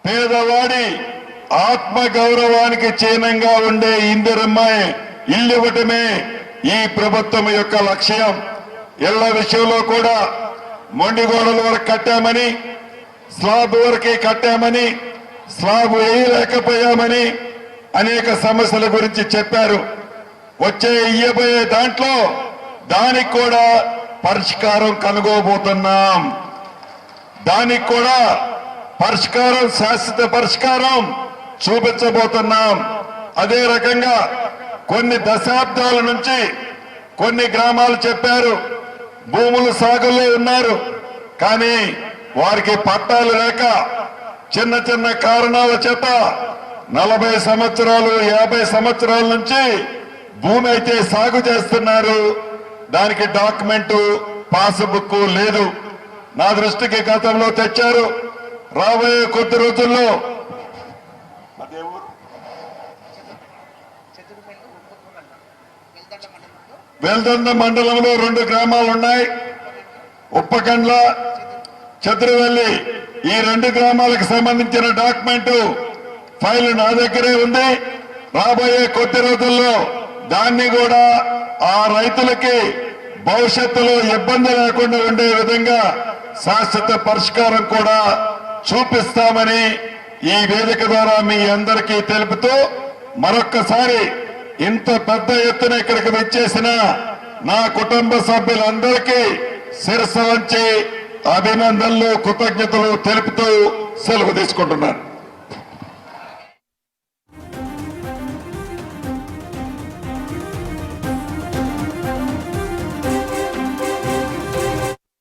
పేదవాడి ఆత్మ గౌరవానికి చిహ్నంగా ఉండే ఇందిరమ్మ ఇల్లు ఇవ్వటమే ఈ ప్రభుత్వం యొక్క లక్ష్యం. ఇళ్ల విషయంలో కూడా మొండిగోడల వరకు కట్టామని, స్లాబ్ వరకే కట్టామని, స్లాబ్ వేయలేకపోయామని అనేక సమస్యల గురించి చెప్పారు. వచ్చే ఇయ్యబోయే దాంట్లో దానికి కూడా పరిష్కారం కనుగోబోతున్నాం. దానికి కూడా పరిష్కారం, శాశ్వత పరిష్కారం చూపించబోతున్నాం. అదే రకంగా కొన్ని దశాబ్దాల నుంచి కొన్ని గ్రామాలు చెప్పారు భూములు సాగులో ఉన్నారు, కానీ వారికి పట్టాలు లేక చిన్న చిన్న కారణాల చేత 40 సంవత్సరాలు 50 సంవత్సరాల నుంచి భూమి అయితే సాగు చేస్తున్నారు, దానికి డాక్యుమెంటు పాస్బుక్ లేదు. నా దృష్టికి గతంలో తెచ్చారు. రాబోయే కొద్ది రోజుల్లో వెల్దండ మండలంలో 2 గ్రామాలు ఉన్నాయి, ఉప్పకండ్ల, చతురవెల్లి. ఈ 2 గ్రామాలకు సంబంధించిన డాక్యుమెంట్ ఫైల్ నా దగ్గరే ఉంది. రాబోయే కొద్ది రోజుల్లో దాన్ని కూడా ఆ రైతులకి భవిష్యత్తులో ఇబ్బంది లేకుండా ఉండే విధంగా శాశ్వత పరిష్కారం కూడా చూపిస్తామని ఈ వేదిక ద్వారా మీ అందరికీ తెలుపుతూ, మరొక్కసారి ఇంత పెద్ద ఎత్తున ఇక్కడికి వచ్చేసిన నా కుటుంబ సభ్యులందరికీ శిరస్సు వంచి అభినందనలు, కృతజ్ఞతలు తెలుపుతూ సెలవు తీసుకుంటున్నాను.